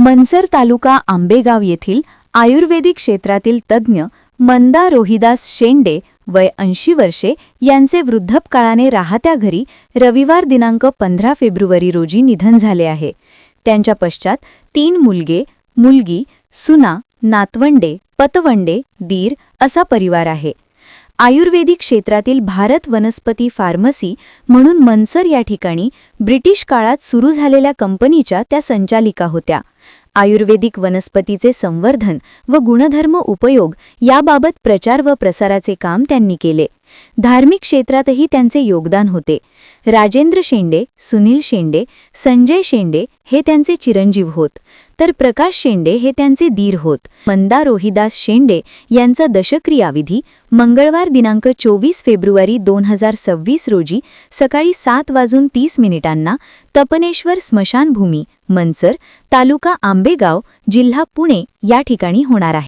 मनसर तालुका आंबेगाव येथील आयुर्वेदिक क्षेत्रातील तज्ज्ञ मंदा रोहिदास शेंडे वय 80 वर्षे यांचे वृद्धपकाळाने राहत्या घरी रविवार दिनांक 15 फेब्रुवारी रोजी निधन झाले आहे। त्यांच्या पश्चात 3 मुलगे, मुलगी, सुना, नातवंडे, पतवंडे, दीर असा परिवार आहे। आयुर्वेदिक क्षेत्रातील भारत वनस्पती फार्मसी म्हणून मनसर या ठिकाणी ब्रिटिश काळात सुरू झालेल्या कंपनीच्या त्या संचालिका होत्या। आयुर्वेदिक वनस्पतीचे संवर्धन व गुणधर्म उपयोग याबाबत प्रचार व प्रसाराचे काम त्यांनी केले। धार्मिक क्षेत्रातही त्यांचे योगदान होते। राजेंद्र शेंडे, सुनील शेंडे, संजय शेंडे हे त्यांचे चिरंजीव होत, तर प्रकाश शेंडे हे त्यांचे दीर होत। मंदा रोहिदास शेंडे यांचा दशक्रियाविधी मंगळवार दिनांक 24 फेब्रुवारी 2026 रोजी सकाळी 7:30 तपनेश्वर स्मशानभूमी, मनसर, तालुका आंबेगाव, जिल्हा पुणे या ठिकाणी होणार आहे।